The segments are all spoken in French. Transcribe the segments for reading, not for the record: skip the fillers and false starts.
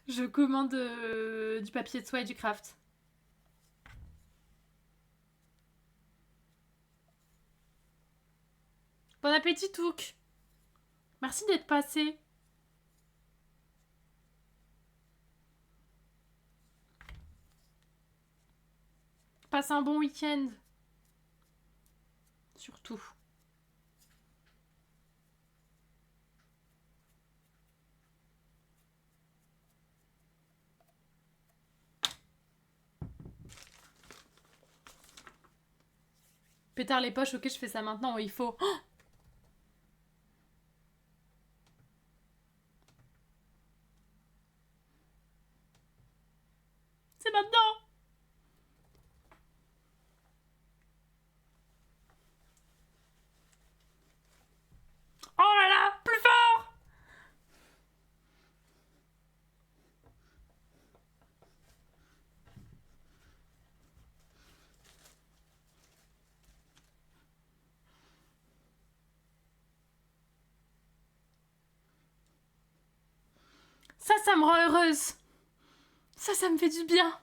Je commande du papier de soie et du craft. Bon appétit, Touk. Merci d'être passé. Passe un bon week-end. Surtout. Pétard les poches, ok, je fais ça maintenant. Il faut. Oh, c'est maintenant. Oh là là, plus fort. Ça me rend heureuse. Ça me fait du bien.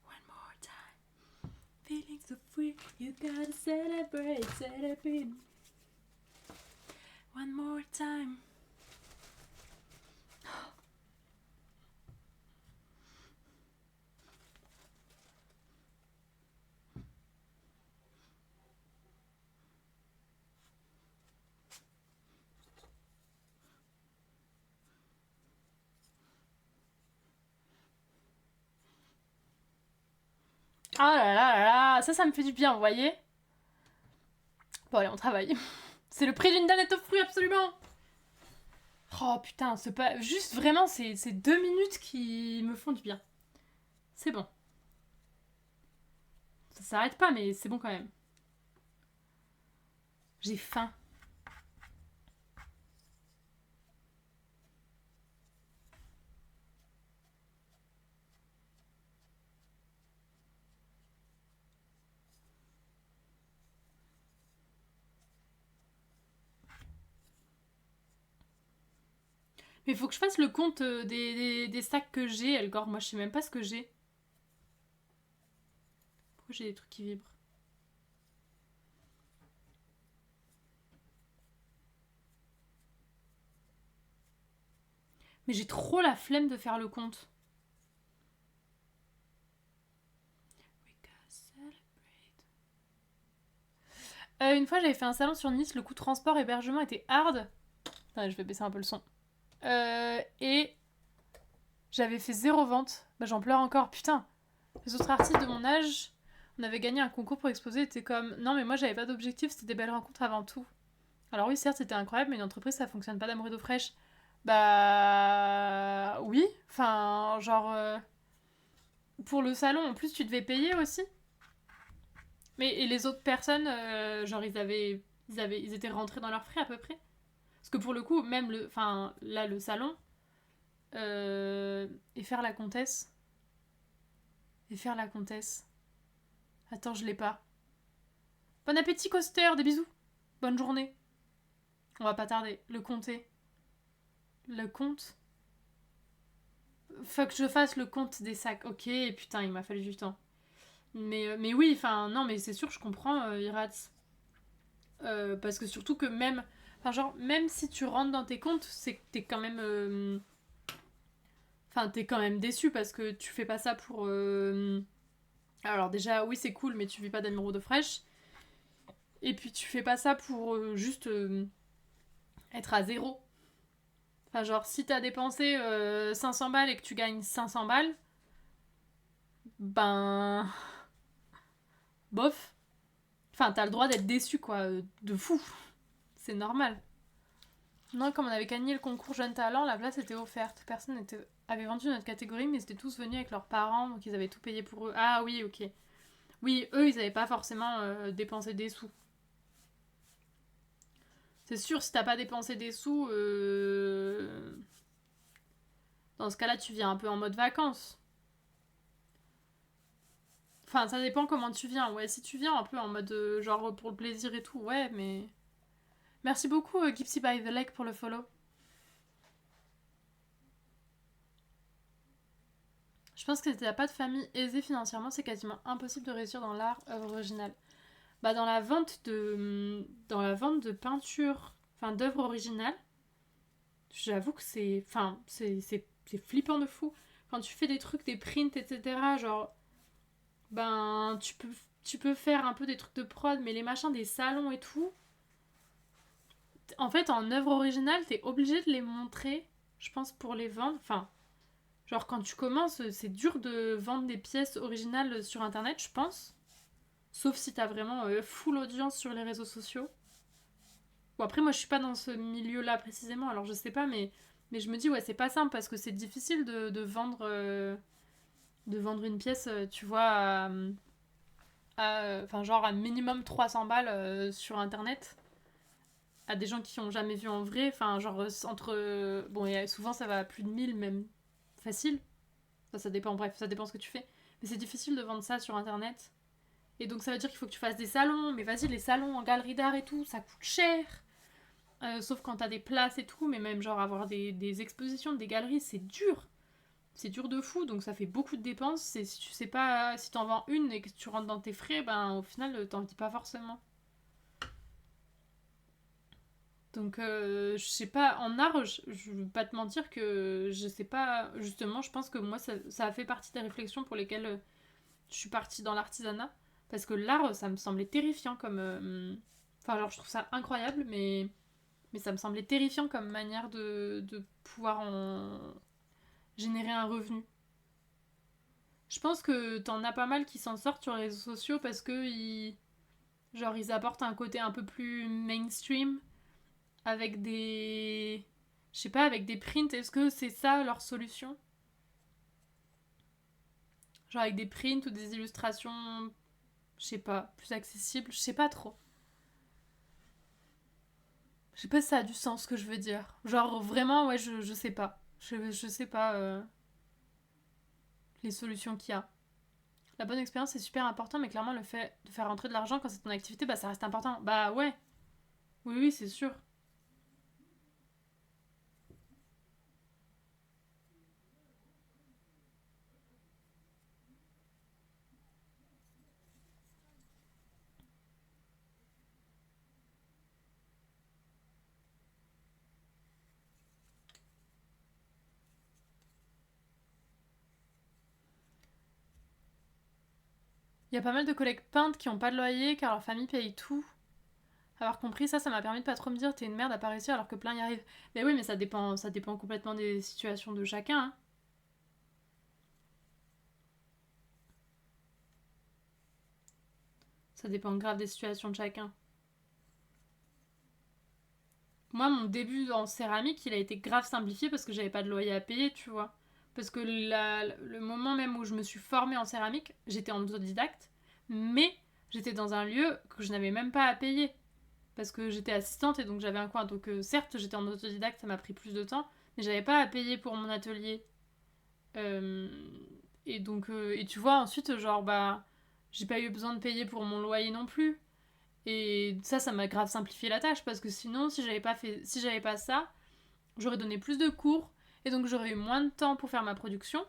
One more time. Feeling so free, you gotta celebrate, celebrate. One more time. Oh là là là là, ça me fait du bien, vous voyez. Bon allez, on travaille. C'est le prix d'une danette aux fruits, absolument. Oh putain, c'est pas... Juste vraiment, c'est 2 minutes qui me font du bien. C'est bon. Ça s'arrête pas, mais c'est bon quand même. J'ai faim. Mais faut que je fasse le compte des sacs que j'ai, Elgor. Moi, je sais même pas ce que j'ai. Pourquoi j'ai des trucs qui vibrent? Mais j'ai trop la flemme de faire le compte. Une fois, j'avais fait un salon sur Nice. Le coût transport hébergement était hard. Attends, je vais baisser un peu le son. Et j'avais fait 0 vente. Bah, j'en pleure encore. Putain. Les autres artistes de mon âge, on avait gagné un concours pour exposer. Était comme, non, mais moi, j'avais pas d'objectif. C'était des belles rencontres avant tout. Alors oui, certes, c'était incroyable, mais une entreprise, ça fonctionne pas d'amour et d'eau fraîche. Bah oui, enfin, genre pour le salon, en plus, tu devais payer aussi. Mais et les autres personnes, genre ils étaient rentrés dans leurs frais à peu près. Parce que pour le coup, même enfin là le salon et faire la comtesse et faire la comtesse. Attends, je l'ai pas. Bon appétit, Coster, des bisous. Bonne journée. On va pas tarder. Le compter. Le compte. Faut que je fasse le compte des sacs. Ok, putain, il m'a fallu du temps. Mais oui, enfin, non, mais c'est sûr, je comprends, Iratz. Parce que surtout que même. Enfin, genre, même si tu rentres dans tes comptes, c'est que t'es quand même. Enfin, t'es quand même déçu parce que tu fais pas ça pour. Alors, déjà, oui, c'est cool, mais tu vis pas d'amour de fraîche. Et puis, tu fais pas ça pour juste être à zéro. Enfin, genre, si t'as dépensé 500 balles et que tu gagnes 500 balles, ben. Bof. Enfin, t'as le droit d'être déçu, quoi. De fou. C'est normal. Non, comme on avait gagné le concours Jeune Talent, la place était offerte. Personne avait vendu notre catégorie, mais ils étaient tous venus avec leurs parents, donc ils avaient tout payé pour eux. Ah oui, ok. Oui, eux, ils avaient pas forcément dépensé des sous. C'est sûr, si t'as pas dépensé des sous, Dans ce cas-là, tu viens un peu en mode vacances. Enfin, ça dépend comment tu viens. Ouais, si tu viens un peu en mode genre pour le plaisir et tout, ouais, mais... Merci beaucoup, Gypsy by the Lake, pour le follow. Je pense que si t'as pas de famille aisée financièrement, c'est quasiment impossible de réussir dans l'art œuvre originale. Bah, dans la vente de peinture, enfin d'œuvres originales, j'avoue que c'est... Enfin, c'est flippant de fou. Quand tu fais des trucs, des prints, etc., genre... Ben, tu peux faire un peu des trucs de prod, mais les machins des salons et tout... En fait, en œuvre originale, t'es obligé de les montrer, je pense, pour les vendre. Enfin, genre quand tu commences, c'est dur de vendre des pièces originales sur Internet, je pense. Sauf si t'as vraiment full audience sur les réseaux sociaux. Bon, après, moi, je suis pas dans ce milieu-là précisément, alors je sais pas, mais je me dis, ouais, c'est pas simple parce que c'est difficile de vendre une pièce, tu vois, enfin, genre à minimum 300 balles sur Internet à des gens qui ont jamais vu en vrai. Enfin, genre, entre. Bon, et souvent, ça va à plus de 1000 même. Facile. Ça dépend, bref, ça dépend ce que tu fais. Mais c'est difficile de vendre ça sur Internet. Et donc, ça veut dire qu'il faut que tu fasses des salons. Mais vas-y, les salons en galerie d'art et tout, ça coûte cher. Sauf quand t'as des places et tout. Mais même, genre, avoir des expositions, des galeries, c'est dur. C'est dur de fou, donc ça fait beaucoup de dépenses. Et si tu sais pas, si t'en vends une et que tu rentres dans tes frais, ben au final, t'en dis pas forcément. Donc, je sais pas, en art, je veux pas te mentir que je sais pas, justement, je pense que moi, ça a fait partie des réflexions pour lesquelles je suis partie dans l'artisanat. Parce que l'art, ça me semblait terrifiant comme. Enfin, alors, je trouve ça incroyable, mais ça me semblait terrifiant comme manière de pouvoir en générer un revenu. Je pense que t'en as pas mal qui s'en sortent sur les réseaux sociaux parce que genre, ils apportent un côté un peu plus mainstream avec des... Je sais pas, avec des prints. Est-ce que c'est ça leur solution? Genre avec des prints ou des illustrations, je sais pas, plus accessibles? Je sais pas trop. Je sais pas si ça a du sens ce que je veux dire. Genre vraiment, ouais, je sais pas. Je sais pas les solutions qu'il y a. La bonne expérience c'est super important, mais clairement le fait de faire rentrer de l'argent quand c'est ton activité, bah ça reste important. Bah ouais, oui, oui, c'est sûr. Il y a pas mal de collègues peintres qui ont pas de loyer car leur famille paye tout. Avoir compris ça, ça m'a permis de pas trop me dire t'es une merde à pas réussir alors que plein y arrivent. Mais oui, mais ça dépend complètement des situations de chacun, hein. Ça dépend grave des situations de chacun. Moi, mon début en céramique, il a été grave simplifié parce que j'avais pas de loyer à payer, tu vois. Parce que le moment même où je me suis formée en céramique, j'étais en autodidacte, mais j'étais dans un lieu que je n'avais même pas à payer. Parce que j'étais assistante et donc j'avais un coin. Donc certes, j'étais en autodidacte, ça m'a pris plus de temps, mais j'avais pas à payer pour mon atelier. Euh, et donc, et tu vois, ensuite, genre, bah, j'ai pas eu besoin de payer pour mon loyer non plus. Et ça m'a grave simplifié la tâche parce que sinon, si j'avais pas ça, j'aurais donné plus de cours et donc j'aurais eu moins de temps pour faire ma production.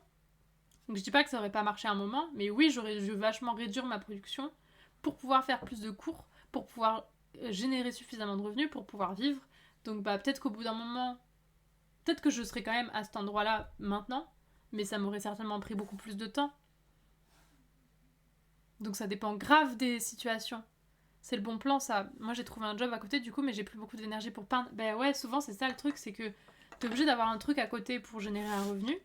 Donc je dis pas que ça aurait pas marché à un moment, mais oui, j'aurais dû vachement réduire ma production pour pouvoir faire plus de cours, pour pouvoir générer suffisamment de revenus pour pouvoir vivre. Donc bah peut-être qu'au bout d'un moment, peut-être que je serais quand même à cet endroit-là maintenant, mais ça m'aurait certainement pris beaucoup plus de temps. Donc ça dépend grave des situations. C'est le bon plan, ça. Moi, j'ai trouvé un job à côté, du coup, mais j'ai plus beaucoup d'énergie pour peindre. Ben ouais, souvent, c'est ça le truc, c'est que t'es obligé d'avoir un truc à côté pour générer un revenu.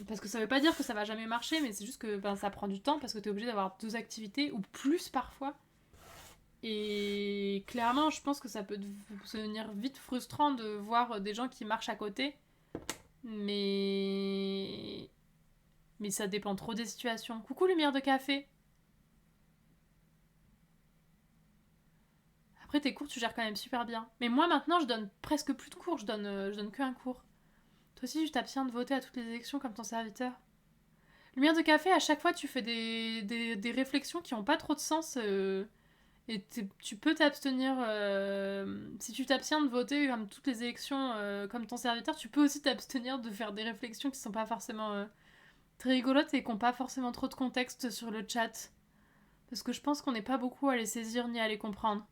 Parce que ça veut pas dire que ça va jamais marcher, mais c'est juste que ben, ça prend du temps parce que t'es obligé d'avoir deux activités ou plus parfois. Et clairement, je pense que ça peut devenir vite frustrant de voir des gens qui marchent à côté, mais mais ça dépend trop des situations. Coucou lumière de café. Après tes cours, tu gères quand même super bien. Mais moi maintenant, je donne presque plus de cours, je donne qu'un cours. Toi aussi, tu t'abstiens de voter à toutes les élections comme ton serviteur. Lumière de café, à chaque fois, tu fais des réflexions qui n'ont pas trop de sens. Et tu peux t'abstenir. Si tu t'abstiens de voter comme toutes les élections comme ton serviteur, tu peux aussi t'abstenir de faire des réflexions qui sont pas forcément très rigolotes et qui n'ont pas forcément trop de contexte sur le chat. Parce que je pense qu'on n'est pas beaucoup à les saisir ni à les comprendre.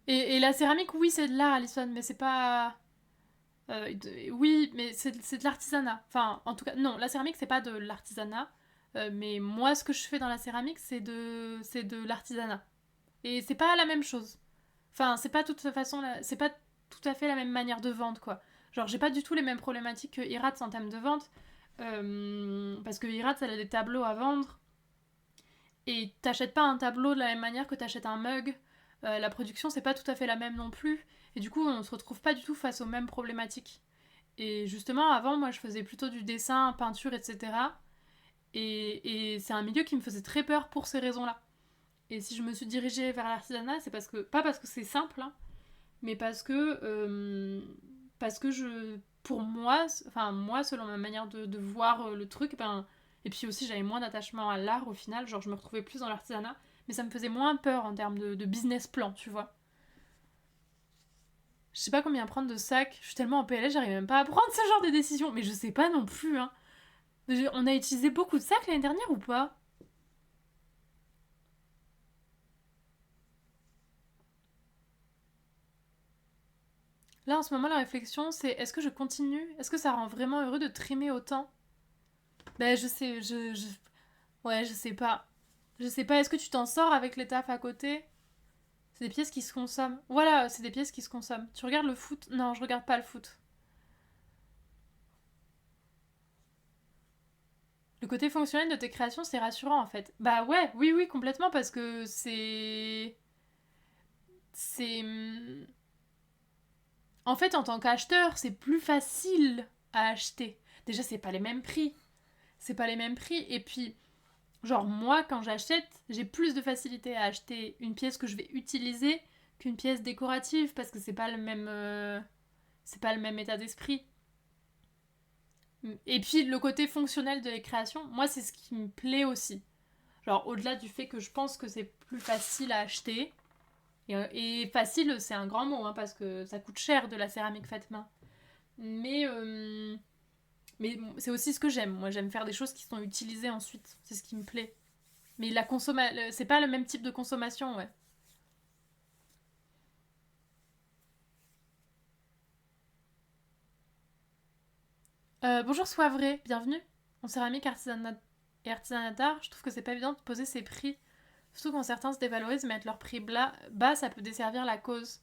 Et la céramique, oui, c'est de l'art, Alison, mais c'est pas. Oui, mais c'est de l'artisanat. Enfin, en tout cas, non, la céramique, c'est pas de l'artisanat. Mais moi, ce que je fais dans la céramique, c'est de l'artisanat. Et c'est pas la même chose. Enfin, c'est pas toute façon, c'est pas tout à fait la même manière de vente, quoi. Genre, j'ai pas du tout les mêmes problématiques que Iratz en termes de vente. Parce que Iratz, elle a des tableaux à vendre. Et t'achètes pas un tableau de la même manière que t'achètes un mug. La production, c'est pas tout à fait la même non plus. Et du coup, on se retrouve pas du tout face aux mêmes problématiques. Et justement, avant, moi, je faisais plutôt du dessin, peinture, etc. Et c'est un milieu qui me faisait très peur pour ces raisons-là. Et si je me suis dirigée vers l'artisanat, c'est parce que, pas parce que c'est simple, hein, mais parce que pour moi, enfin moi, selon ma manière de voir le truc, ben, et puis aussi j'avais moins d'attachement à l'art au final, genre je me retrouvais plus dans l'artisanat, mais ça me faisait moins peur en termes de business plan, tu vois. Je sais pas combien prendre de sacs, je suis tellement en PLS, j'arrive même pas à prendre ce genre de décision, mais je sais pas non plus, hein. On a utilisé beaucoup de sacs l'année dernière ou pas? Là en ce moment la réflexion c'est est-ce que je continue? Est-ce que ça rend vraiment heureux de trimer autant? Ben je sais, ouais je sais pas. Je sais pas, est-ce que tu t'en sors avec les tafs à côté? C'est des pièces qui se consomment. Voilà, c'est des pièces qui se consomment. Tu regardes le foot? Non, je regarde pas le foot. Le côté fonctionnel de tes créations, c'est rassurant en fait. Bah ouais, oui, oui, complètement, parce que c'est. C'est. En fait, en tant qu'acheteur, c'est plus facile à acheter. Déjà, c'est pas les mêmes prix. C'est pas les mêmes prix. Et puis, genre, moi, quand j'achète, j'ai plus de facilité à acheter une pièce que je vais utiliser qu'une pièce décorative parce que c'est pas le même état d'esprit. Et puis, le côté fonctionnel de les créations, moi, c'est ce qui me plaît aussi. Genre, au-delà du fait que je pense que c'est plus facile à acheter, et facile, c'est un grand mot, hein, parce que ça coûte cher de la céramique faite main. Mais, euh, mais c'est aussi ce que j'aime. Moi, j'aime faire des choses qui sont utilisées ensuite. C'est ce qui me plaît. Mais c'est pas le même type de consommation, ouais. Bonjour Soivré, bienvenue. En céramique artisanat et artisanat d'art, je trouve que c'est pas évident de poser ses prix. Surtout quand certains se dévalorisent, mettre leur prix bas, ça peut desservir la cause.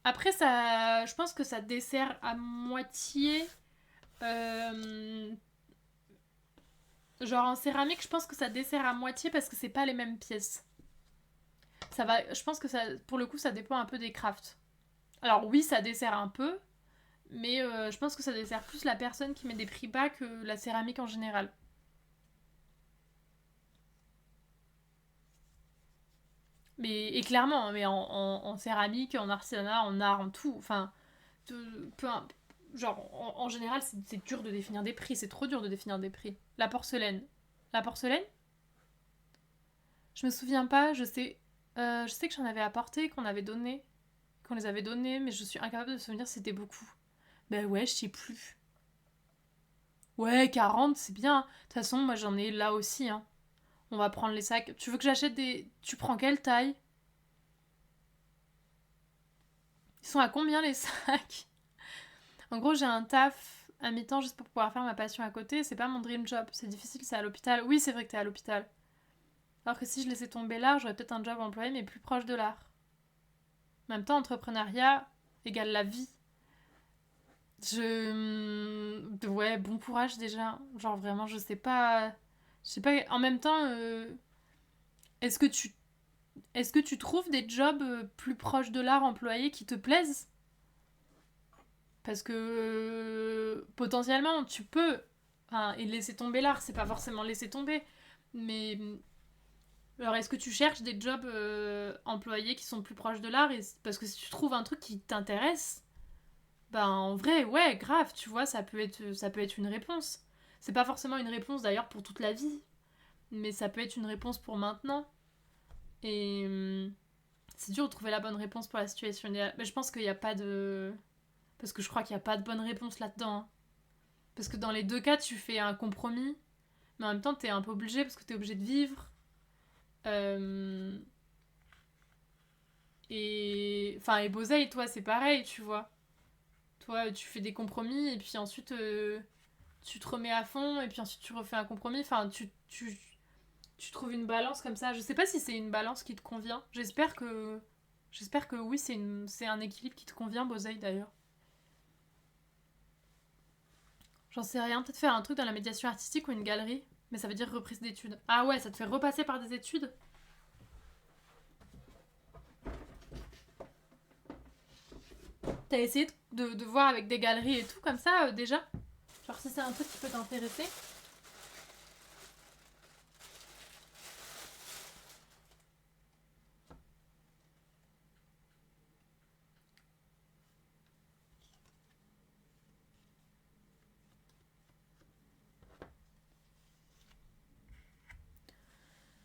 Après, ça, je pense que ça dessert à moitié. euh, Genre en céramique, je pense que ça dessert à moitié parce que c'est pas les mêmes pièces. Ça va, je pense que ça, pour le coup, ça dépend un peu des crafts. Alors oui, ça dessert un peu, mais je pense que ça dessert plus la personne qui met des prix bas que la céramique en général. Mais, et clairement, hein, mais en céramique, en artisanat, en art, en tout, enfin, peu, genre, en général, c'est dur de définir des prix, c'est trop dur de définir des prix. La porcelaine. La porcelaine, je me souviens pas, je sais que j'en avais apporté, qu'on les avait donnés, mais je suis incapable de me souvenir si c'était beaucoup. Ben ouais, je sais plus. Ouais, 40, c'est bien. De toute façon, moi j'en ai là aussi, hein. On va prendre les sacs. Tu veux que j'achète des. Tu prends quelle taille? Ils sont à combien les sacs? En gros, j'ai un taf à mi-temps juste pour pouvoir faire ma passion à côté. C'est pas mon dream job. C'est difficile, c'est à l'hôpital. Oui, c'est vrai que t'es à l'hôpital. Alors que si je laissais tomber l'art, j'aurais peut-être un job employé, mais plus proche de l'art. En même temps, entrepreneuriat égale la vie. Ouais, bon courage déjà. Genre vraiment, je sais pas. Je sais pas. En même temps, est-ce que tu. Est-ce que tu trouves des jobs plus proches de l'art employé qui te plaisent? Parce que potentiellement, tu peux. Enfin, et laisser tomber l'art, c'est pas forcément laisser tomber. Mais. Alors, est-ce que tu cherches des jobs employés qui sont plus proches de l'art? Parce que si tu trouves un truc qui t'intéresse, Ben en vrai, ouais, grave, tu vois, ça peut être une réponse. C'est pas forcément une réponse d'ailleurs pour toute la vie, mais ça peut être une réponse pour maintenant. Et c'est dur de trouver la bonne réponse pour la situation idéale. Mais je pense qu'il n'y a pas de... Parce que je crois qu'il n'y a pas de bonne réponse là-dedans, hein. Parce que dans les deux cas, tu fais un compromis, mais en même temps, t'es un peu obligé parce que t'es obligé de vivre. Euh, Et. Enfin, et Bozei, toi, c'est pareil, tu vois. Toi, tu fais des compromis et puis ensuite, tu te remets à fond et puis ensuite, tu refais un compromis. Enfin, tu trouves une balance comme ça. Je sais pas si c'est une balance qui te convient. J'espère que. J'espère que oui, c'est un équilibre qui te convient, Bozei, d'ailleurs. J'en sais rien. Peut-être faire un truc dans la médiation artistique ou une galerie. Mais ça veut dire reprise d'études. Ah ouais, ça te fait repasser par des études. T'as essayé de voir avec des galeries et tout comme ça déjà. Genre si c'est un truc qui peut t'intéresser.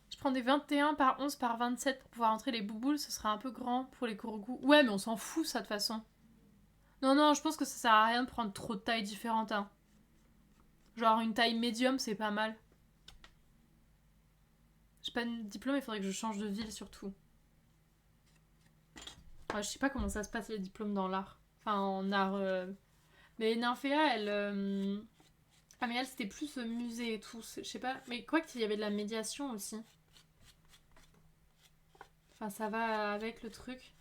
Je prends des 21 par 11 par 27 pour pouvoir entrer les bouboules. Ce sera un peu grand pour les kourous. Ouais, mais on s'en fout ça de toute façon. Non, non, je pense que ça sert à rien de prendre trop de tailles différentes, hein. Genre une taille médium, c'est pas mal. J'ai pas de diplôme, il faudrait que je change de ville surtout. Ouais, je sais pas comment ça se passe les diplômes dans l'art. Enfin, en art. Mais Nymphéa, elle. Ah, mais elle, c'était plus musée et tout. Je sais pas. Mais quoi qu'il y avait de la médiation aussi. Enfin, ça va avec le truc.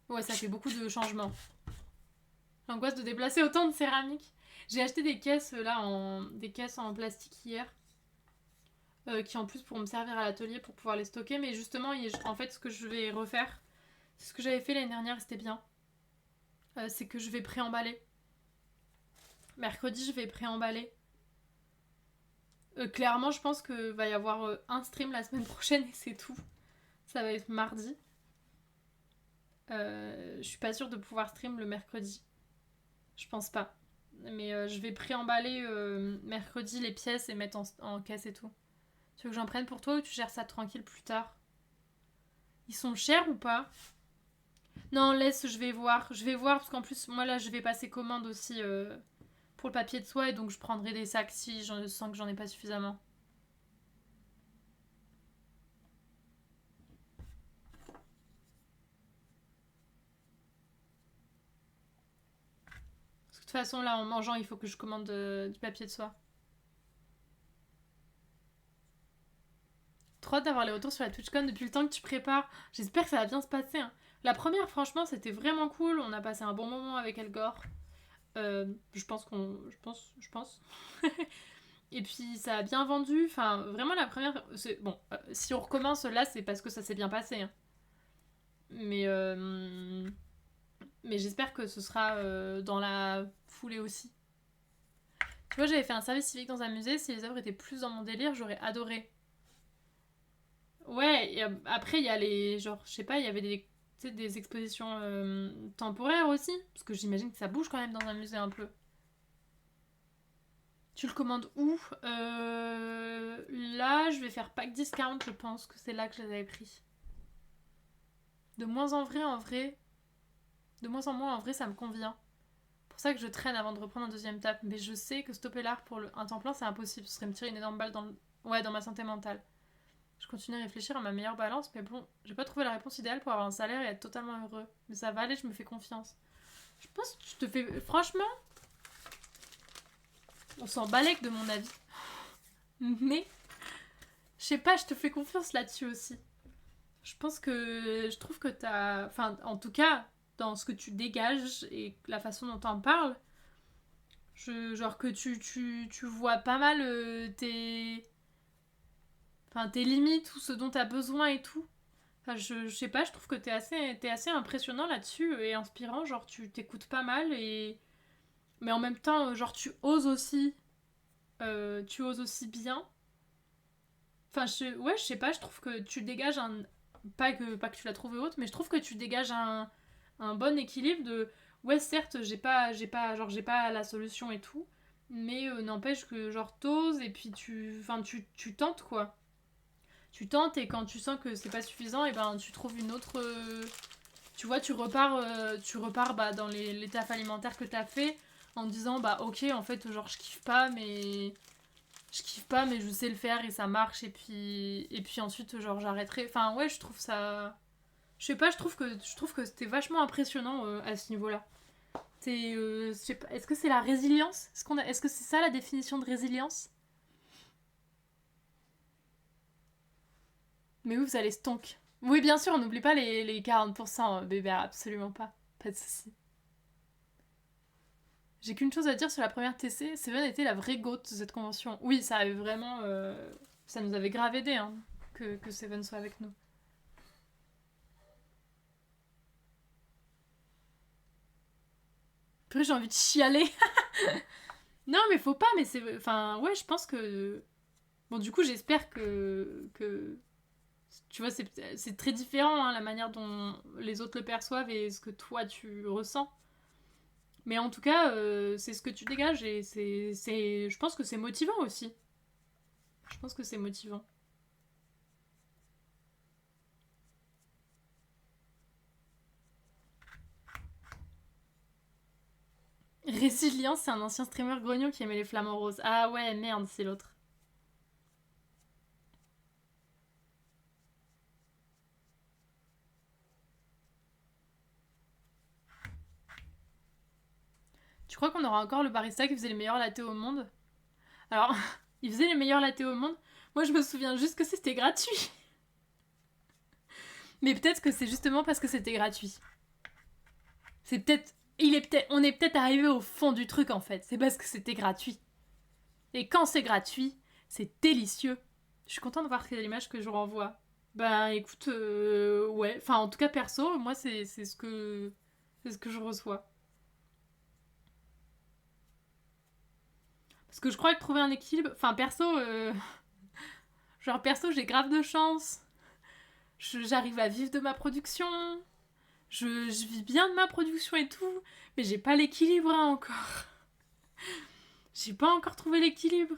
Ouais, ça fait beaucoup de changements. L'angoisse de déplacer autant de céramique. J'ai acheté des caisses des caisses en plastique hier. Qui en plus pourront me servir à l'atelier pour pouvoir les stocker. Mais justement, en fait, ce que je vais refaire, c'est ce que j'avais fait l'année dernière, c'était bien. C'est que je vais pré-emballer. Mercredi, je vais pré-emballer. Clairement, je pense que va y avoir un stream la semaine prochaine et c'est tout. Ça va être mardi. Je suis pas sûre de pouvoir stream le mercredi. Je pense pas. Mais je vais pré-emballer mercredi les pièces et mettre en caisse et tout. Tu veux que j'en prenne pour toi ou tu gères ça tranquille plus tard? Ils sont chers ou pas? Non, laisse, je vais voir. Je vais voir parce qu'en plus, moi là, je vais passer commande aussi pour le papier de soie et donc je prendrai des sacs si je sens que j'en ai pas suffisamment. Parce que de toute façon, là, en mangeant, il faut que je commande du papier de soie. Trop hâte d'avoir les retours sur la TwitchCon depuis le temps que tu prépares. J'espère que ça va bien se passer, hein. La première, franchement, c'était vraiment cool. On a passé un bon moment avec Elgor. Je pense qu'on. Je pense. Et puis ça a bien vendu. Enfin, vraiment, la première. Bon, si on recommence là, c'est parce que ça s'est bien passé, hein. Mais. Mais j'espère que ce sera dans la foulée aussi. Tu vois, j'avais fait un service civique dans un musée. Si les œuvres étaient plus dans mon délire, j'aurais adoré. Ouais, et après, il y a les. Genre, je sais pas, il y avait des expositions temporaires aussi. Parce que j'imagine que ça bouge quand même dans un musée un peu. Tu le commandes où Là, je vais faire pack discount, je pense que c'est là que je les avais pris. De moins en vrai, en vrai. De moins en moins, en vrai, ça me convient. C'est pour ça que je traîne avant de reprendre un deuxième tap. Mais je sais que stopper l'art pour un temps plein, c'est impossible. Ce serait me tirer une énorme balle ouais, dans ma santé mentale. Je continue à réfléchir à ma meilleure balance, mais bon, j'ai pas trouvé la réponse idéale pour avoir un salaire et être totalement heureux. Mais ça va aller, je me fais confiance. Je pense que je te fais. Franchement, on s'en balèque de mon avis. Mais, je sais pas, je te fais confiance là-dessus aussi. Je pense que. Je trouve que t'as. Enfin, en tout cas, dans ce que tu dégages et la façon dont t'en parles, genre que tu vois pas mal tes limites ou ce dont t'as besoin et tout. Enfin, je sais pas, je trouve que t'es assez impressionnant là-dessus et inspirant. Genre, tu t'écoutes pas mal et. Mais en même temps, genre, tu oses aussi bien. Enfin, ouais, je sais pas, je trouve que tu dégages un. Pas que tu l'as trouvé haute, mais je trouve que tu dégages un bon équilibre de. Ouais, certes, j'ai pas la solution et tout, mais n'empêche que genre t'oses et puis tu tentes quoi. Tu tentes et quand tu sens que c'est pas suffisant, et ben tu trouves une autre. Tu vois, tu repars bah, dans les tafs alimentaires que t'as fait en te disant bah ok en fait genre je kiffe pas mais je sais le faire et ça marche et puis ensuite genre j'arrêterai. Enfin ouais je trouve ça. Je sais pas, je trouve que c'était vachement impressionnant à ce niveau-là. Je sais pas, est-ce que c'est la résilience est-ce que c'est ça la définition de résilience? Mais oui, vous allez stonk. Oui, bien sûr, on n'oublie pas les 40%, bébé, absolument pas. Pas de soucis. J'ai qu'une chose à dire sur la première TC, Seven était la vraie goat de cette convention. Oui, ça avait vraiment. Ça nous avait grave aidé hein, que Seven soit avec nous. Après, j'ai envie de chialer. Non, mais faut pas, mais c'est. Enfin, ouais, je pense que. Bon, du coup, j'espère que tu vois, c'est très différent hein, la manière dont les autres le perçoivent et ce que toi tu ressens. Mais en tout cas, c'est ce que tu dégages et je pense que c'est motivant aussi. Je pense que c'est motivant. Résilience, c'est un ancien streamer grognon qui aimait les flamants roses. Ah ouais, merde, c'est l'autre. Tu crois qu'on aura encore le barista qui faisait les meilleurs lattés au monde? Alors, il faisait les meilleurs lattés au monde. Moi, je me souviens juste que c'était gratuit. Mais peut-être que c'est justement parce que c'était gratuit. C'est peut-être. On est peut-être arrivé au fond du truc en fait. C'est parce que c'était gratuit. Et quand c'est gratuit, c'est délicieux. Je suis contente de voir l'image que je renvoie. Ben écoute, ouais. Enfin, en tout cas, perso, moi, c'est ce que je reçois. Parce que je crois que trouver un équilibre. Enfin, perso, genre, perso, j'ai grave de chance. J'arrive à vivre de ma production. Je vis bien de ma production et tout. Mais j'ai pas l'équilibre hein, encore. J'ai pas encore trouvé l'équilibre.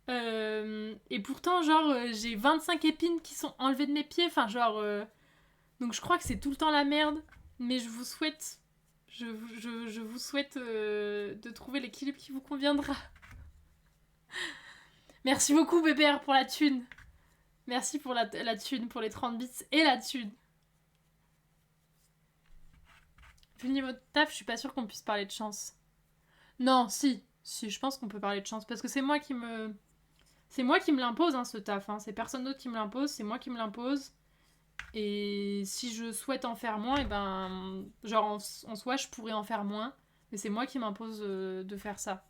Et pourtant, genre, j'ai 25 épines qui sont enlevées de mes pieds. Enfin, genre. Donc je crois que c'est tout le temps la merde. Mais je vous souhaite. Je vous souhaite de trouver l'équilibre qui vous conviendra. Merci beaucoup, BBR, pour la thune. Merci pour la thune, pour les 30 bits et la thune. Vu le niveau de taf, je suis pas sûre qu'on puisse parler de chance. Non, si. Si, je pense qu'on peut parler de chance. Parce que c'est moi qui me. C'est moi qui me l'impose, hein, ce taf. Hein. C'est personne d'autre qui me l'impose, c'est moi qui me l'impose. Et si je souhaite en faire moins, et ben. Genre, en soi, je pourrais en faire moins. Mais c'est moi qui m'impose de faire ça.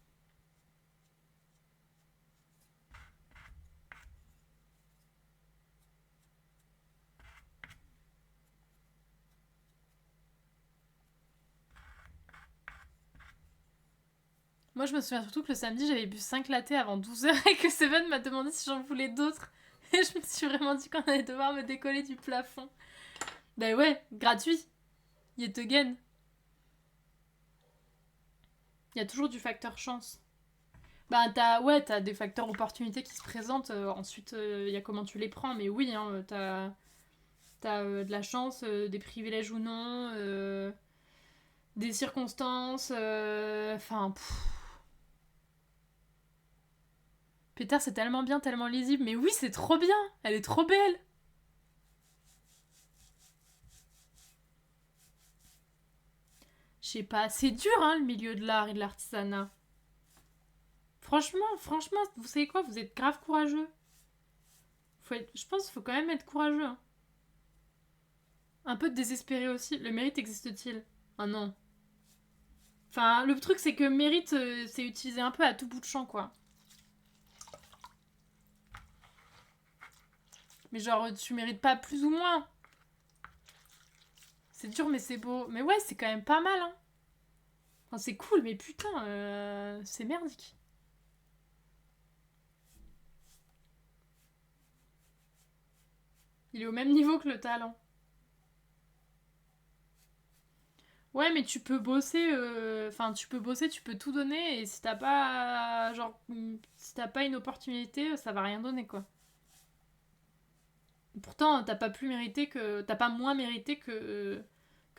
Moi, je me souviens surtout que le samedi, j'avais bu 5 lattés avant 12 heures et que Seven m'a demandé si j'en voulais d'autres. Et je me suis vraiment dit qu'on allait devoir me décoller du plafond. Ben ouais, gratuit. Yet again. Il y a toujours du facteur chance. Bah, t'as des facteurs opportunités qui se présentent. Ensuite, il y a comment tu les prends. Mais oui, hein, t'as de la chance, des privilèges ou non, des circonstances. Enfin, Peter, c'est tellement bien, tellement lisible. Mais oui, c'est trop bien. Elle est trop belle. Je sais pas, c'est dur, hein, le milieu de l'art et de l'artisanat. Franchement, vous savez quoi? Vous êtes grave courageux. Je pense qu'il faut quand même être courageux. Hein. Un peu désespéré aussi. Le mérite existe-t-il? Ah non. Enfin, le truc, c'est que mérite, c'est utilisé un peu à tout bout de champ, quoi. Mais genre, tu mérites pas plus ou moins. C'est dur, mais c'est beau. Mais ouais, c'est quand même pas mal, hein. Enfin, c'est cool, mais putain, c'est merdique. Il est au même niveau que le talent. Ouais, mais tu peux bosser, enfin, tu peux bosser, tu peux tout donner, et si t'as pas, genre, si t'as pas une opportunité, ça va rien donner, quoi. Pourtant, t'as pas moins mérité que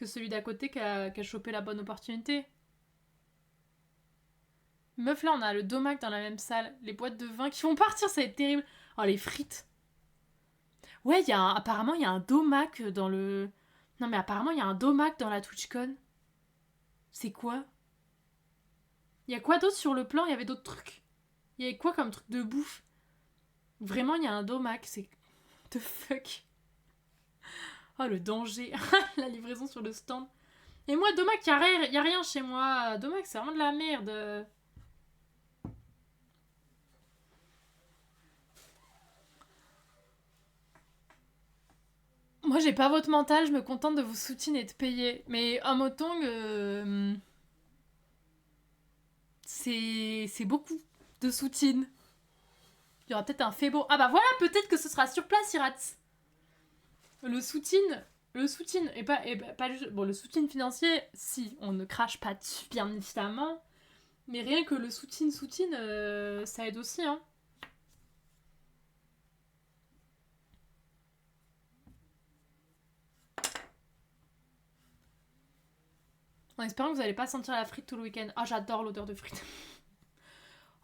celui d'à côté qui a chopé la bonne opportunité. Meuf, là, on a le domac dans la même salle, les boîtes de vin qui vont partir, ça va être terrible. Oh, les frites. Ouais, apparemment, il y a un domac dans le... Non, mais apparemment, il y a un domac dans la TwitchCon. C'est quoi? Il y a quoi d'autre sur le plan? Il y avait d'autres trucs. Il y avait quoi comme truc de bouffe? Vraiment, il y a un domac, c'est... The fuck? Oh, le danger. La livraison sur le stand. Et moi, domac, y a rien chez moi. Domac, c'est vraiment de la merde. Moi, j'ai pas votre mental, je me contente de vous soutenir et de payer. Mais Homotong, c'est beaucoup de soutien. Il y aura peut-être un Febo. Ah bah voilà, peut-être que ce sera sur place, Irats. Le soutien, pas juste... Bon, le soutien financier, si, on ne crache pas dessus, bien évidemment. Mais rien que le soutien, ça aide aussi, hein. En espérant que vous n'allez pas sentir la frite tout le week-end. Ah, j'adore l'odeur de frites.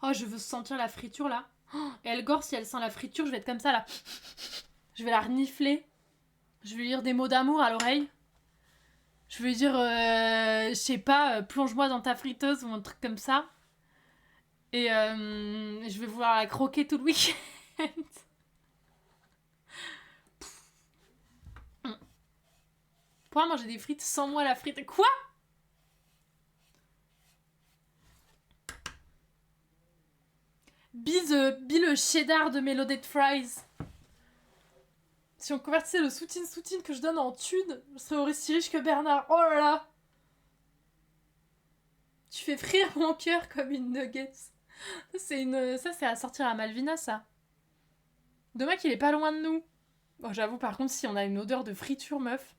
Oh, je veux sentir la friture, là. Oh, et Elgor, si elle sent la friture, je vais être comme ça, là. Je vais la renifler. Je vais lui dire des mots d'amour à l'oreille. Je vais lui dire, je sais pas, plonge-moi dans ta friteuse ou un truc comme ça. Et je vais vouloir la croquer tout le week-end. Pourquoi manger des frites sans moi la frite? Quoi? Be le cheddar de mes loaded fries. Si on convertissait le soutien que je donne en thunes, je serais aussi riche que Bernard. Oh là là! Tu fais frire mon cœur comme une nuggets. Ça, c'est à sortir à Malvina, ça. Demain qu'il est pas loin de nous. Bon, j'avoue, par contre, si on a une odeur de friture, meuf.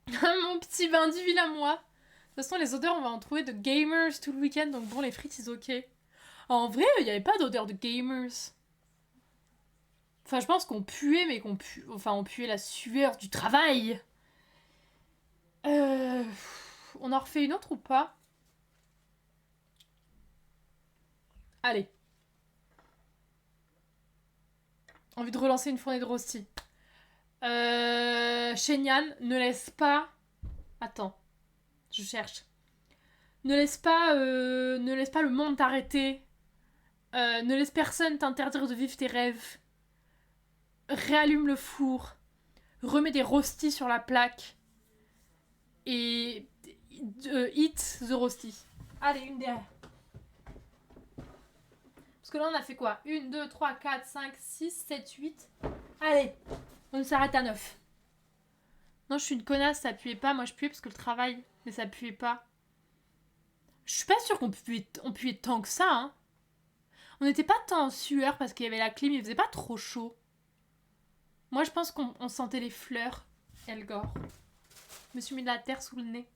Mon petit bain d'huile à moi. De toute façon, les odeurs, on va en trouver de gamers tout le week-end, donc bon, les frites, ils ok. En vrai, il n'y avait pas d'odeur de gamers. Enfin, je pense qu'on puait, mais on puait la sueur du travail. On en refait une autre ou pas? Allez. Envie de relancer une fournée de rosti. Shenyang, ne laisse pas... Attends. Je cherche. Ne laisse pas le monde t'arrêter. Ne laisse personne t'interdire de vivre tes rêves. Réallume le four. Remets des rostis sur la plaque. Et... eat the rosti. Allez, une derrière. Parce que là, on a fait quoi? 1, 2, 3, 4, 5, 6, 7, 8. Allez, on s'arrête à 9. Non, je suis une connasse, ça puait pas. Moi, je puais parce que le travail, mais ça puait pas. Je suis pas sûre qu'on puait tant que ça, hein. On n'était pas tant en sueur parce qu'il y avait la clim, il faisait pas trop chaud. Moi, je pense qu'on sentait les fleurs, Elgor. Je me suis mis de la terre sous le nez.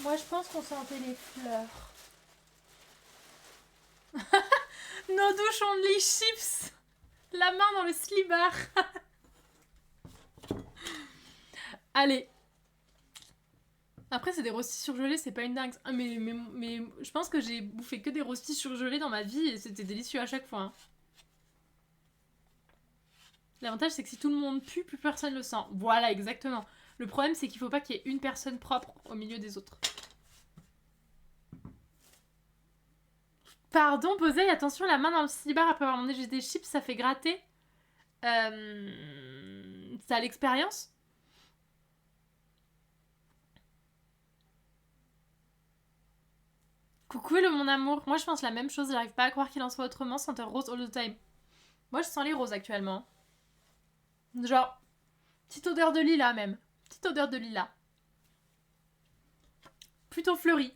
Moi, je pense qu'on sentait les fleurs. Nos douches ont les chips. La main dans le slibard. Allez. Après, c'est des rostis surgelés, c'est pas une dingue. Ah, mais je pense que j'ai bouffé que des rostis surgelés dans ma vie et c'était délicieux à chaque fois. Hein. L'avantage, c'est que si tout le monde pue, plus personne le sent. Voilà, exactement. Le problème, c'est qu'il faut pas qu'il y ait une personne propre au milieu des autres. Pardon, Posey, attention, la main dans le slibard après avoir mangé des chips, ça fait gratter. T'as l'expérience? Coucou le mon amour. Moi je pense la même chose, j'arrive pas à croire qu'il en soit autrement, senteur rose all the time. Moi je sens les roses actuellement. Genre, petite odeur de lilas même. Petite odeur de lilas. Plutôt fleurie.